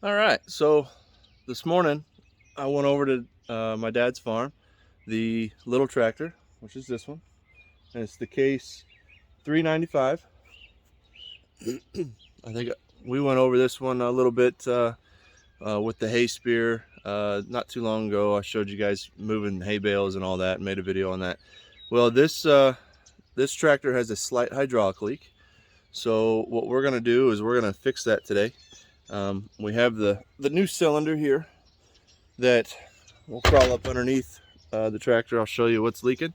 All right, so this morning I went over to my dad's farm, the little tractor, which is this one, and it's the Case 395. I think we went over this one a little bit with the hay spear not too long ago. I showed you guys moving hay bales and all that, and made a video on that. Well, this tractor has a slight hydraulic leak, so what we're gonna do is we're gonna fix that today. We have the new cylinder here that will crawl up underneath the tractor. I'll show you what's leaking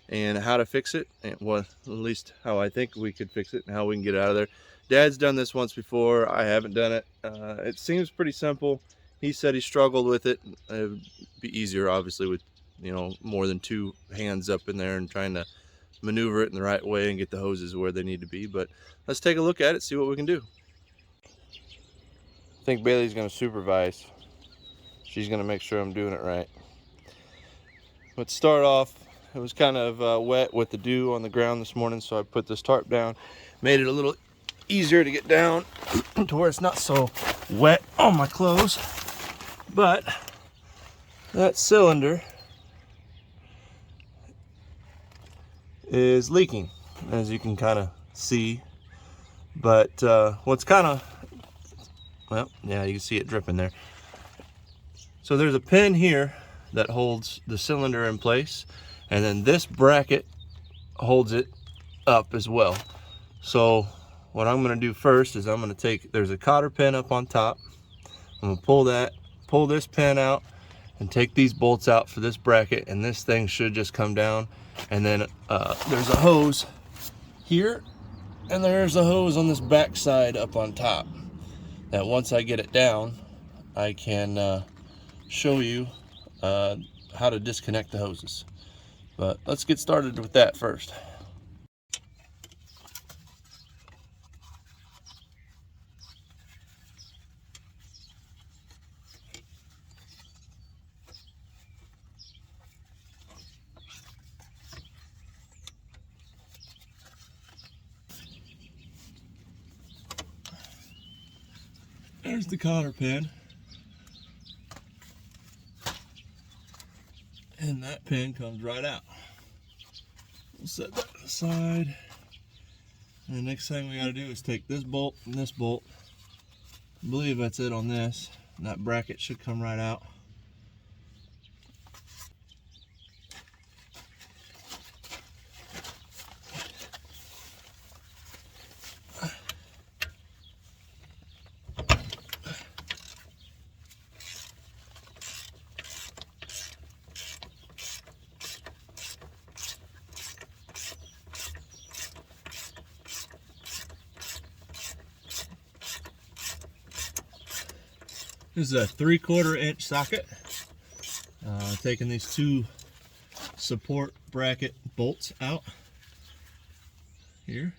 and how to fix it, and well, at least how I think we could fix it and how we can get it out of there. Dad's done this once before. I haven't done it. It seems pretty simple. He said he struggled with it. It would be easier, obviously, with more than two hands up in there and trying to maneuver it in the right way and get the hoses where they need to be. But let's take a look at it, see what we can do. I think Bailey's going to supervise. She's going to make sure I'm doing it right. Let's start off. It was kind of wet with the dew on the ground this morning, so I put this tarp down, made it a little easier to get down to where it's not so wet on my clothes. But that cylinder is leaking, as you can kind of see. But what's kind of, well, yeah, you can see it dripping there. So there's a pin here that holds the cylinder in place, and then this bracket holds it up as well. So what I'm going to do first is I'm going to take, there's a cotter pin up on top. I'm going to pull this pin out and take these bolts out for this bracket, and this thing should just come down. And then there's a hose here, and there's a hose on this back side up on top, that once I get it down, I can show you how to disconnect the hoses. But let's get started with that first. There's the cotter pin, and that pin comes right out. We'll set that aside, and the next thing we got to do is take this bolt and this bolt. I believe that's it on this, and that bracket should come right out. This is a 3/4 inch socket. Taking these two support bracket bolts out here.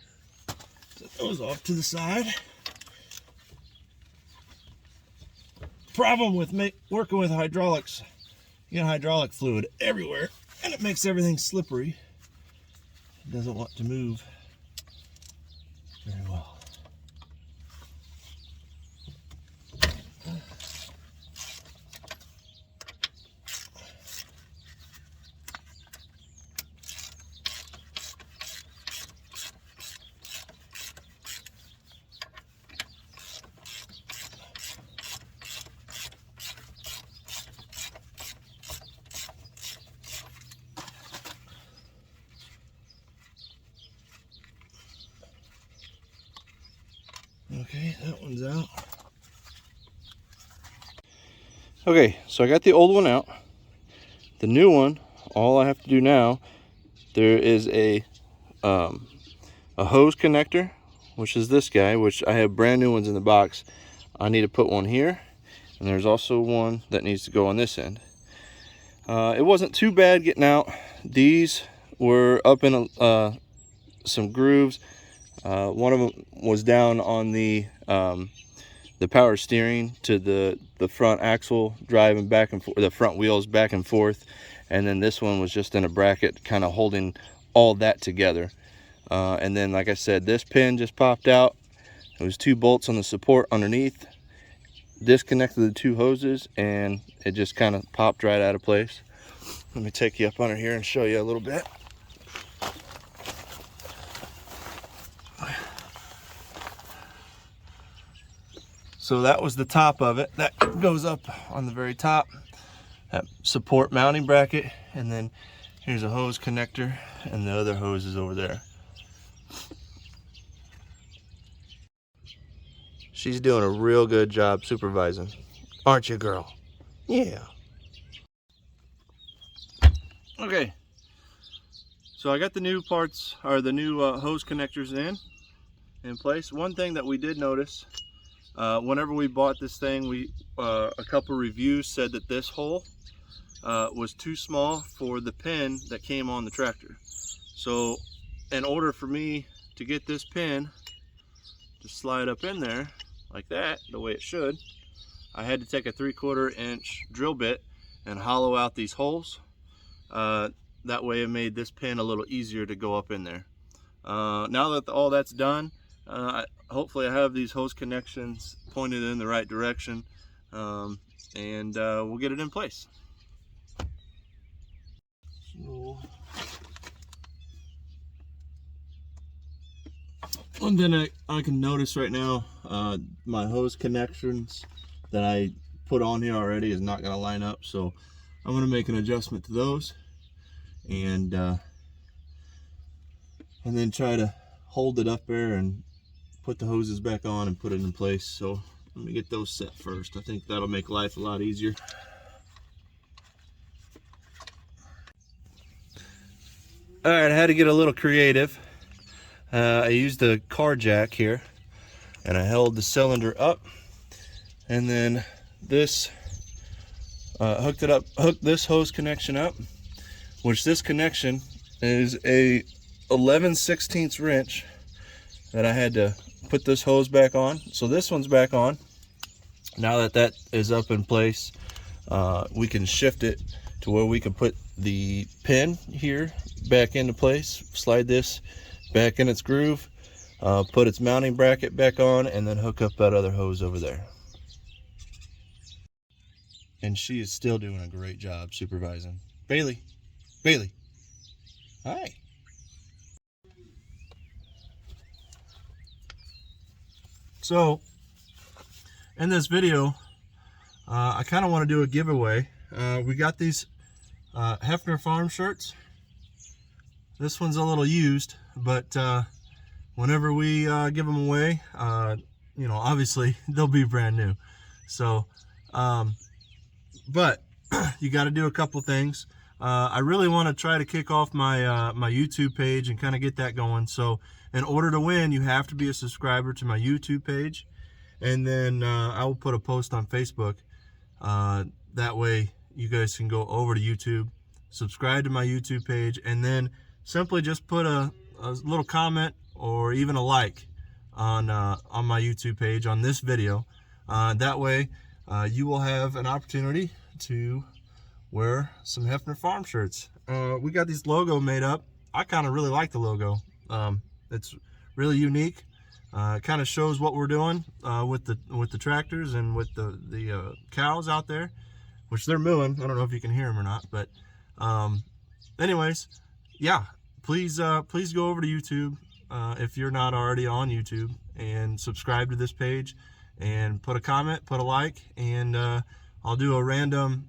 Set those off to the side. Problem with working with hydraulics, you get hydraulic fluid everywhere, and it makes everything slippery. It doesn't want to move very well. Okay, that one's out. Okay, so I got the old one out. The new one, all I have to do now, there is a hose connector, which is this guy, which I have brand new ones in the box. I need to put one here, and there's also one that needs to go on this end. It wasn't too bad getting out. These were up in some grooves. One of them was down on the power steering to the front axle driving back and forth, the front wheels back and forth, and then this one was just in a bracket kind of holding all that together. And then, like I said, this pin just popped out. There was two bolts on the support underneath. disconnected the two hoses and it just kind of popped right out of place. Let me take you up under here and show you a little bit. So that was the top of it. That goes up on the very top, that support mounting bracket, and then here's a hose connector and the other hose is over there. She's doing a real good job supervising, aren't you, girl? Yeah. Okay, so I got the new parts, or the new hose connectors in place. One thing that we did notice, whenever we bought this thing, a couple reviews said that this hole was too small for the pin that came on the tractor. So in order for me to get this pin to slide up in there like that, the way it should, I had to take a 3/4 inch drill bit and hollow out these holes. That way it made this pin a little easier to go up in there. Now that all that's done, hopefully I have these hose connections pointed in the right direction, and we'll get it in place. So, one thing I can notice right now, my hose connections that I put on here already is not going to line up, so I'm going to make an adjustment to those and then try to hold it up there and put the hoses back on and put it in place. So let me get those set first. I think that'll make life a lot easier. All right, I had to get a little creative. I used a car jack here and I held the cylinder up, and then this hooked this hose connection up, which this connection is a 11/16 wrench that I had to put this hose back on. So this one's back on. Now that that is up in place, we can shift it to where we can put the pin here back into place, slide this back in its groove, put its mounting bracket back on, and then hook up that other hose over there. And she is still doing a great job supervising. Bailey, Bailey, hi. So in this video, I kind of want to do a giveaway. We got these Hefner Farm shirts. This one's a little used, but whenever we give them away, you know, obviously they'll be brand new. So, but you got to do a couple things. I really want to try to kick off my my YouTube page and kind of get that going. So in order to win, you have to be a subscriber to my YouTube page, and then I will put a post on Facebook. That way you guys can go over to YouTube, subscribe to my YouTube page, and then simply just put a little comment or even a like on my YouTube page on this video. That way you will have an opportunity to wear some Hefner Farm shirts. We got these logo made up. I kind of really like the logo. It's really unique. It kind of shows what we're doing with the tractors and with the cows out there, which they're mooing. I don't know if you can hear them or not, but anyways, yeah, please go over to YouTube if you're not already on YouTube, and subscribe to this page and put a comment, put a like, and I'll do a random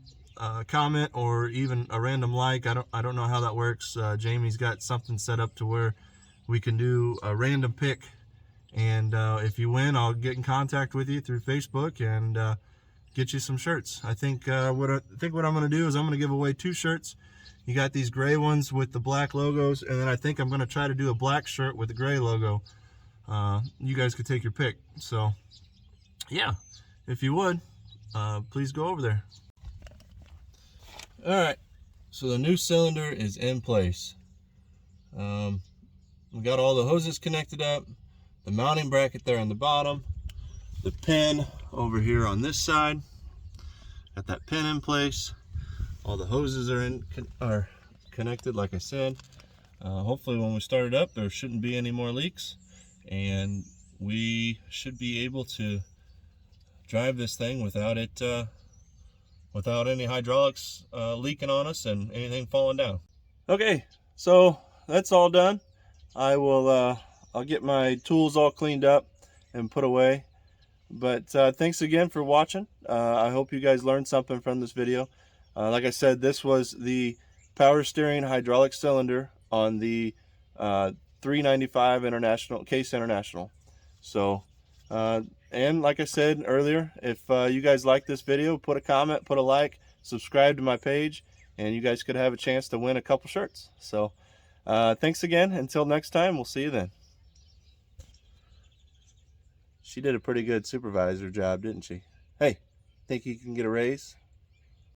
comment or even a random like. I don't know how that works. Jamie's got something set up to where we can do a random pick, and if you win, I'll get in contact with you through Facebook and get you some shirts. I think what I'm going to do is I'm going to give away 2 shirts. You got these gray ones with the black logos, and then I think I'm going to try to do a black shirt with the gray logo. You guys could take your pick. So yeah, if you would, please go over there. All right, so the new cylinder is in place. We got all the hoses connected up, the mounting bracket there on the bottom, the pin over here on this side, got that pin in place. All the hoses are connected, like I said. Hopefully when we start it up, there shouldn't be any more leaks, and we should be able to drive this thing without it without any hydraulics leaking on us and anything falling down. Okay, so that's all done. I will I'll get my tools all cleaned up and put away. But thanks again for watching. I hope you guys learned something from this video. Like I said, this was the power steering hydraulic cylinder on the 395 International Case International. So and like I said earlier, if you guys like this video, put a comment, put a like, subscribe to my page, and you guys could have a chance to win a couple shirts. So thanks again. Until next time, we'll see you then. She did a pretty good supervisor job, didn't she? Hey, think you can get a raise?